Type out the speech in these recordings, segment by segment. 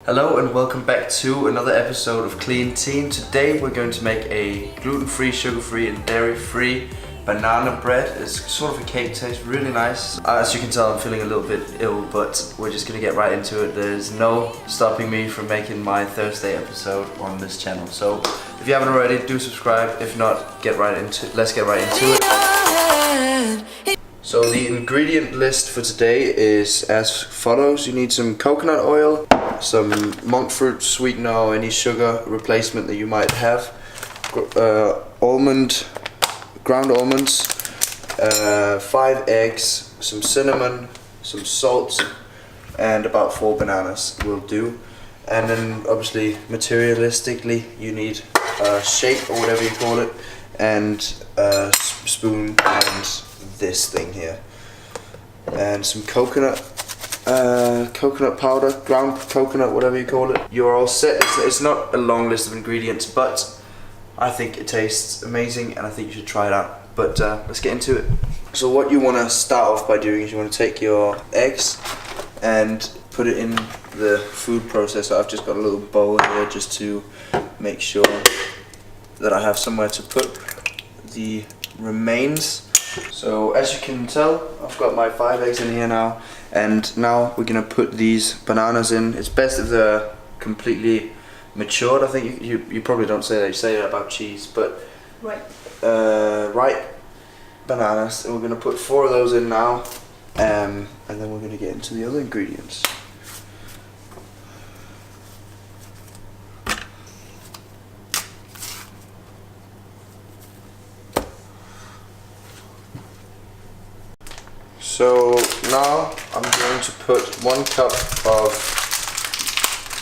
Hello and welcome back to another episode of Clean Teen. Today we're going to make a gluten-free, sugar-free and dairy-free banana bread. It's sort of a cake taste, really nice. As you can tell, I'm feeling a little bit ill, but we're just going to get right into it. There's no stopping me from making my Thursday episode on this channel. So if you haven't already, do subscribe. If not, let's get right into it. So the ingredient list for today is as follows. You need some coconut oil, some monk fruit sweetener or any sugar replacement that you might have, ground almonds, 5 eggs, some cinnamon, some salt, and about 4 bananas will do. And then obviously materialistically you need a shake or whatever you call it, and a spoon and this thing here, and some coconut powder, ground coconut, whatever you call it. You're all set. It's not a long list of ingredients, but I think it tastes amazing and I think you should try it out. But let's get into it. So what you want to start off by doing is you want to take your eggs and put it in the food processor. I've just got a little bowl here just to make sure that I have somewhere to put the remains. So as you can tell, I've got my 5 eggs in here now, and now we're gonna put these bananas in. It's best if they're completely matured. I think you probably don't say that. You say that about cheese, but ripe bananas. And we're gonna put 4 of those in now, and then we're gonna get into the other ingredients. So now I'm going to put 1 cup of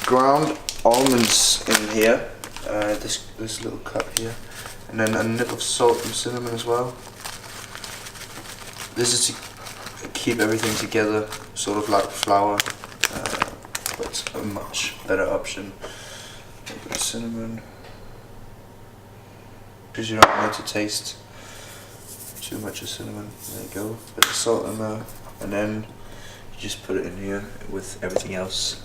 ground almonds in here, this little cup here, and then a nip of salt and cinnamon as well. This is to keep everything together, sort of like flour, but it's a much better option. A bit of cinnamon, because you don't need to taste too much of cinnamon. There you go. Bit of salt in there, and then you just put it in here with everything else.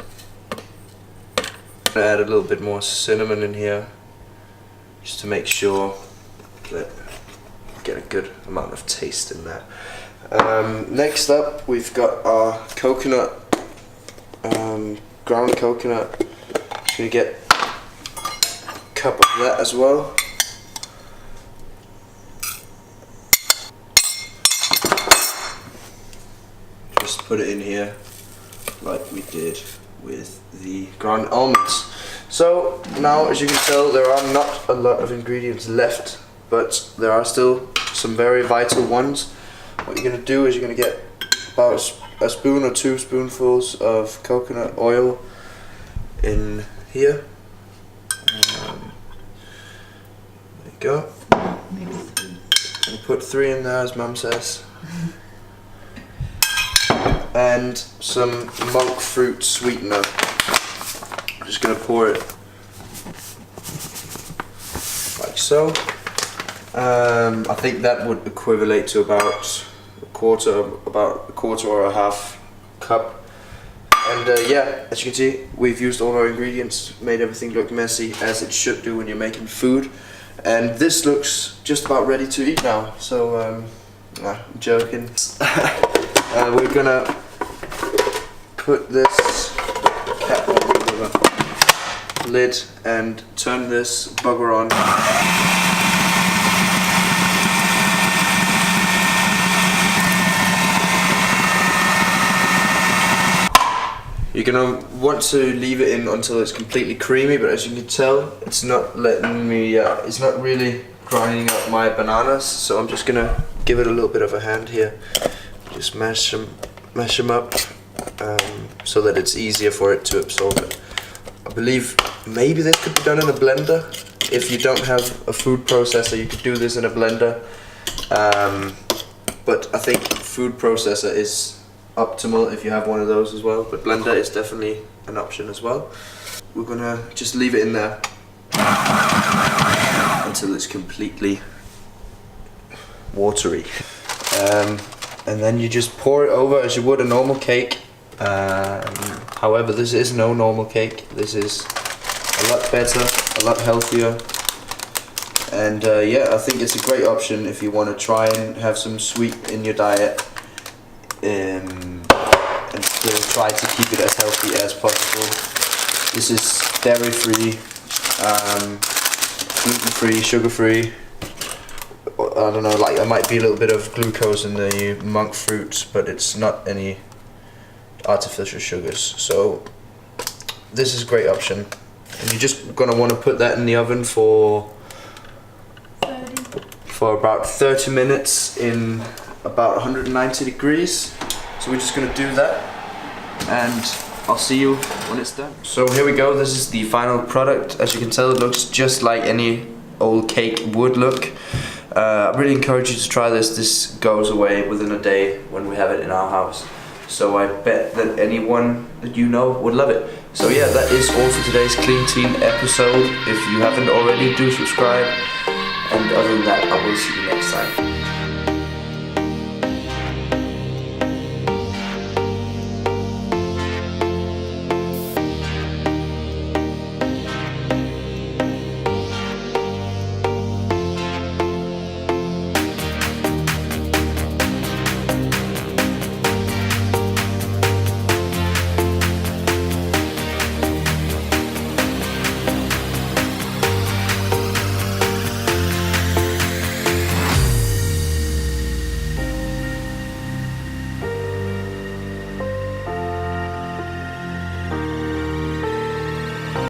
I'm gonna add a little bit more cinnamon in here, just to make sure that you get a good amount of taste in there. Next up, we've got our coconut, ground coconut. Just gonna get a cup of that as well. Put it in here like we did with the ground almonds. So now, as you can tell, there are not a lot of ingredients left, but there are still some very vital ones. What you're going to do is you're going to get about a spoon or 2 spoonfuls of coconut oil in here. There you go. And put 3 in there, as Mum says. And some monk fruit sweetener. I'm just going to pour it like so. I think that would equivalent to about a quarter or a half cup. And yeah, as you can see, we've used all our ingredients, made everything look messy, as it should do when you're making food. And this looks just about ready to eat now. So I'm joking. We're gonna put this cap over the lid and turn this bugger on. You're gonna want to leave it in until it's completely creamy, but as you can tell, it's not letting me. It's not really grinding up my bananas, so I'm just gonna give it a little bit of a hand here. Just mash them up, so that it's easier for it to absorb it. I believe maybe this could be done in a blender. If you don't have a food processor, you could do this in a blender. But I think food processor is optimal if you have one of those as well. But blender is definitely an option as well. We're gonna just leave it in there until it's completely watery. And then you just pour it over as you would a normal cake. However, this is no normal cake. This is a lot better, a lot healthier. And yeah, I think it's a great option if you want to try and have some sweet in your diet. And still try to keep it as healthy as possible. This is dairy-free, gluten-free, sugar-free. I don't know, like there might be a little bit of glucose in the monk fruits, but it's not any artificial sugars. So this is a great option. And you're just gonna want to put that in the oven for about 30 minutes in about 190 degrees. So we're just gonna do that, and I'll see you when it's done. So here we go, this is the final product. As you can tell, it looks just like any old cake would look. I really encourage you to try this. This goes away within a day when we have it in our house. So I bet that anyone that you know would love it. So yeah, that is all for today's Clean Teen episode. If you haven't already, do subscribe. And other than that, I will see you next time.